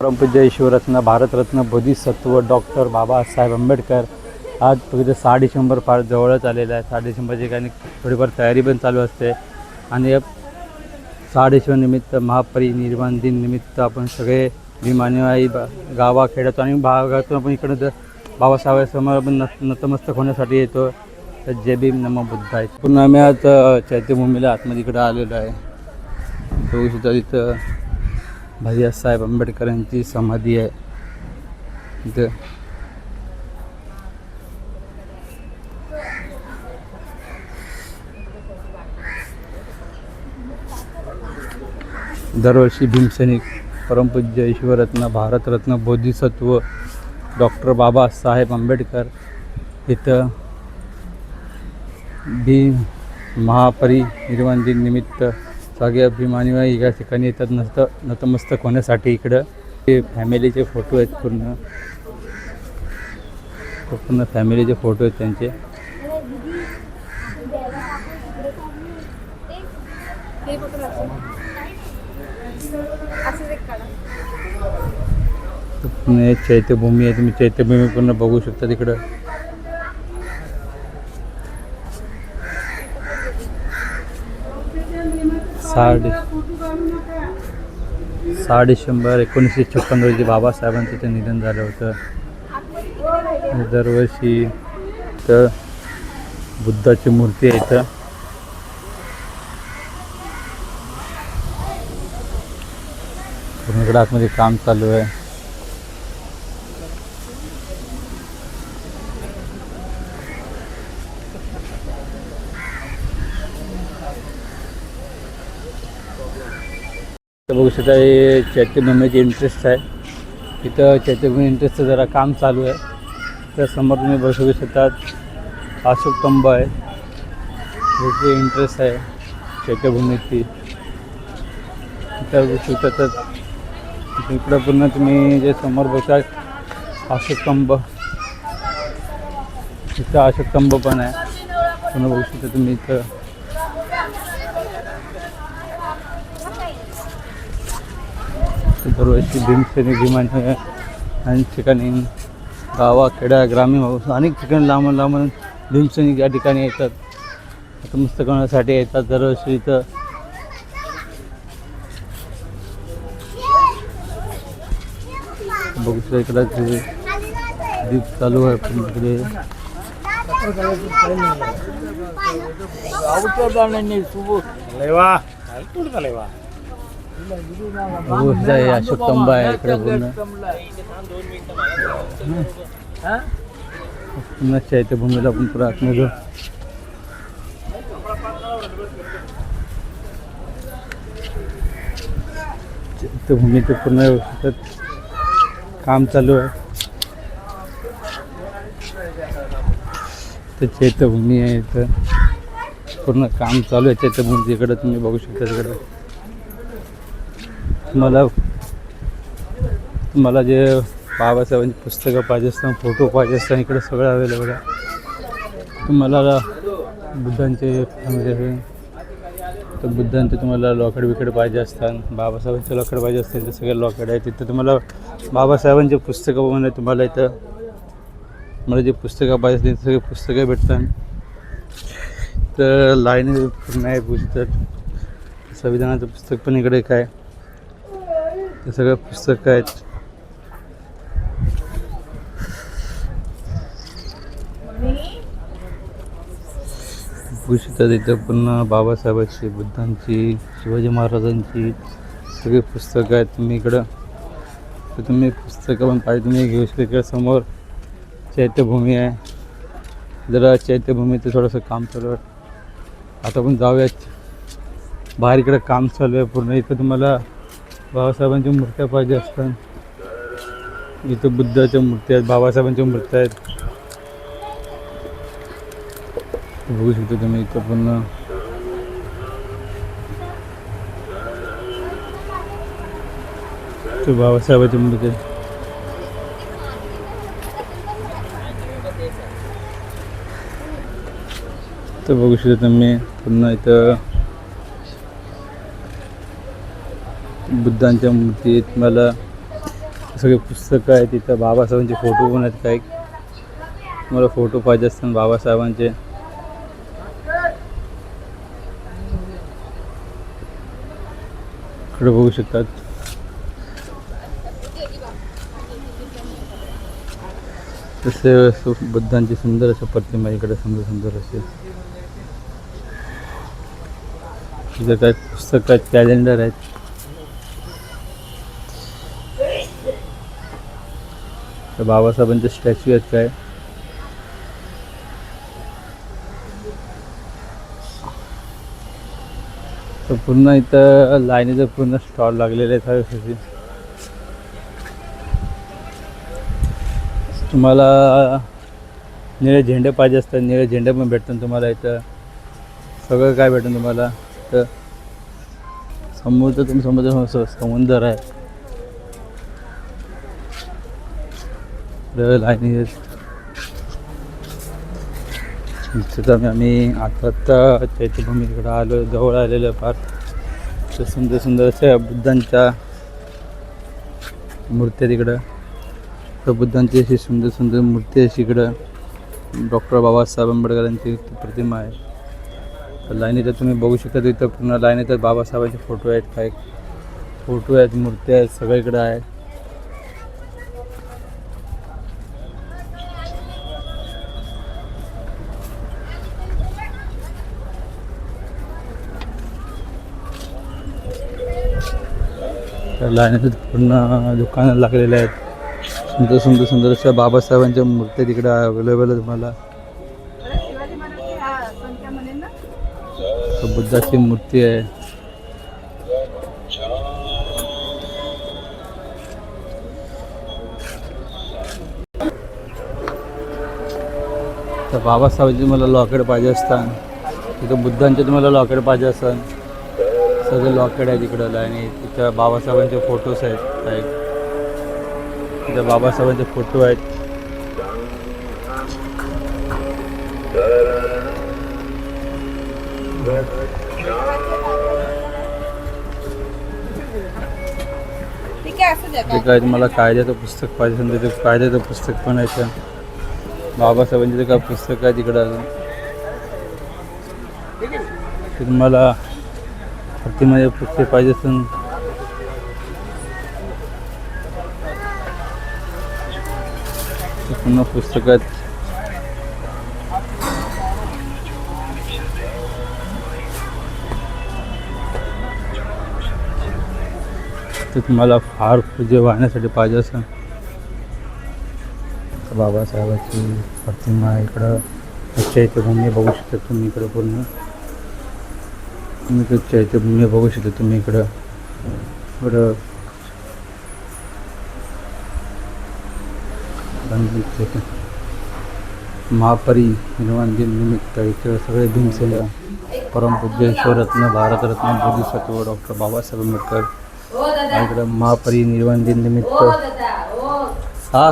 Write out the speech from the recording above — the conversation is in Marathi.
परमपूज्य ईश्वररत्न भारतरत्न बोधिसत्व डॉक्टर बाबासाहेब आंबेडकर आज फक्त 6 डिसेंबर फार जवळच आलेला आहे. 6 डिसेंबरची काही थोडीफार तयारी पण चालू असते आणि 6 डिसेंबर निमित्त महापरिनिर्वाण दिन निमित्त आपण सगळे भीमानुयायी गावाखेड्यातून आणि भागातून आपण इकडं बाबासाहेबांसमोर आपण नतमस्तक होण्यासाठी येतो. तर जय भीम नमो बुद्धाय. पुन्हा आम्ही आज चैत्यभूमीला आतमध्ये इकडं आलेलो आहे. बघू शकता तिथं भैयासाहेब आंबेडकर यांची समाधी आहे. इथं दरवर्षी भीमसैनिक परमपूज्य ईश्वररत्न भारतरत्न बोधिसत्व डॉक्टर बाबासाहेब आंबेडकर इथं भीम महापरिनिर्वाण दिन निमित्त सगळे अभिमानी या ठिकाणी येतात नतमस्तक होण्यासाठी. इकडं हे फॅमिलीचे फोटो आहेत. पूर्ण फॅमिलीचे फोटो आहेत त्यांचे. पुणे चैत्यभूमी आहे. तुम्ही चैत्यभूमी पूर्ण बघू शकता. तिकडं 6 डिसेंबर 1956 रोजी बाबासाहेबांचं ते निधन झालं होतं. दरवर्षी तर बुद्धाची मूर्ती आहे इथं. पूर्णकडे आतमध्ये काम चालू आहे. बघू शकता हे चैत्यभूमीची इंटरेस्ट आहे. इथं चैत्यभूमी इंटरेस्टचं जरा काम चालू आहे. त्या समोर तुम्ही बघू शकतात अशोक स्तंभ आहे. त्याची इंटरेस्ट आहे चैत्यभूमीची. इथं बघू शकतात इकडं पुन्हा तुम्ही जे समोर बघता अशोक स्तंभ, इथं अशोक स्तंभ पण आहे. पुन्हा बघू शकता तुम्ही इथं दरवर्षी भीमसैनिक भीमानुयायी आणि ठिकाणी गावाखेड्या ग्रामीण अनेक ठिकाणी लांबून भीमसैनिक या ठिकाणी येतात. नतमस्तक होण्यासाठी येतात दरवर्षी. इथं बघू शकता इकडं दीप चालू आहे. पण इकडे अशोक स्तंभ आहे इकडे. पुन्हा चैत्यभूमीला पण पुरा आतमध्ये चैत्यभूमीचं पूर्ण व्यवस्थित काम चालू आहे. तर चैत्यभूमी आहे इथं पूर्ण काम चालू आहे चैत्यभूमीचं. इकडं तुम्ही बघू शकता. तिकडं तुम्हाला जे बाबासाहेबांची पुस्तकं पाहिजे असतात, फोटो पाहिजे असतात, इकडे सगळं अवेलेबल आहे. तुम्हाला बुद्धांचे तर बुद्धांचे तुम्हाला लॉकेट विकेट पाहिजे असतात, बाबासाहेबांचे लॉकेट पाहिजे असतात, ते सगळे लॉकेट आहे. तिथं तुम्हाला बाबासाहेबांचे पुस्तकं बघून तुम्हाला इथं मला जे पुस्तकं पाहिजे असतील ते सगळे पुस्तकं भेटतात. तर लाईन पूर्ण आहे. पुस्तक संविधानाचं पुस्तक पण इकडे काय ते सगळं पुस्तकं आहेत. पुस्तकात इथं पुन्हा बाबासाहेबांची, बुद्धांची, शिवाजी महाराजांची सगळी पुस्तकं आहेत. तुम्ही इकडं तर तुम्ही पुस्तकं पण पाहिजे तुम्ही घेऊ शकता. इकडं समोर चैत्यभूमी आहे. जरा चैत्यभूमीचं थोडंसं काम चालू आहे. आता आपण जाऊयात बाहेर. इकडं काम चालू आहे पूर्ण. इथं तुम्हाला बाबासाहेबांच्या मूर्त्या पाहिजे असतात. इथं बुद्धाच्या मूर्त्या आहेत, बाबासाहेबांच्या मूर्त्या आहेत. बघू शकता तुम्ही इथं पुन्हा बाबासाहेबांची मूर्ती. तर बघू शकता तुम्ही पुन्हा इथं बुद्धांच्या मूर्ती तुम्हाला सगळे पुस्तकं आहेत तिथं. बाबासाहेबांचे फोटो पण आहेत काही. मला फोटो पाहिजे असतात बाबासाहेबांचे. इकडे बघू शकतात तसे बुद्धांची सुंदर अशा प्रतिमा इकडे सुंदर सुंदर असे. इथे काय पुस्तक आहेत, कॅलेंडर आहेत. बाबासाहेबांचे स्टॅच्यू आहेत काय. तर पूर्ण इथं लाईनीचं पूर्ण स्टॉल लागलेले आहेत. तुम्हाला निळे झेंडे पाहिजे असतात, निळे झेंडे पण भेटतात तुम्हाला इथं. सगळं काय भेटतं तुम्हाला. तर समुद्र आहे. लाईनी तिथं आम्ही आता चैत्यभूमीकडे आलो, जवळ आलेलं फार. तर सुंदर सुंदर अशा बुद्धांच्या मूर्त्या तिकडं. तर बुद्धांची अशी सुंदर सुंदर मूर्ती अशी इकडं. डॉक्टर बाबासाहेब आंबेडकरांची प्रतिमा आहे. तर लाईनीत तुम्ही बघू शकता तिथं पूर्ण लाईनीत बाबासाहेबांचे फोटो आहेत, काय फोटो आहेत, मूर्त्या आहेत, सगळीकडे आहेत. तर लाईनीत पूर्ण दुकानं लागलेले आहेत. सुंदर सुंदर सुंदर अशा बाबासाहेबांच्या मूर्त्या तिकडे अवेलेबल आहे तुम्हाला. बुद्धाची मूर्ती आहे. तर बाबासाहेबांचे मला लॉकेट पाहिजे असतात. तिथं बुद्धांचे तुम्हाला लॉकेट पाहिजे असतात. सगळे लॉकेट आहे तिकडं लाईनी. तिथं बाबासाहेबांचे फोटोज आहेत काही. तिथं बाबासाहेबांचे फोटो आहेत. ते काय तुम्हाला कायद्याचं पुस्तक पाहिजे असेल तर ते कायद्याचं पुस्तक पण आहे. बाबासाहेबांचे काय पुस्तक आहे तिकडं अजून. ते तुम्हाला प्रतिमा पुस्तक पाहिजे असेल पूर्ण पुस्तक आहेत. ते तुम्हाला फार पूजे वाहण्यासाठी पाहिजे असेल तर बाबासाहेबांची प्रतिमा इकडं. चैत्यभूमी बघू शकता तुम्ही इकडं पूर्ण. तुम्ही चैत्यभूमी बघू शकता तुम्ही इकडं. इकडं महापरी निर्वाण दिन निमित्त इकडं सगळे भीमसेन परमपूज्य ईश्वररत्न भारतरत्न बोधिसत्व डॉक्टर बाबासाहेब आंबेडकर इकडं महापरी निर्वाण दिन निमित्त. हा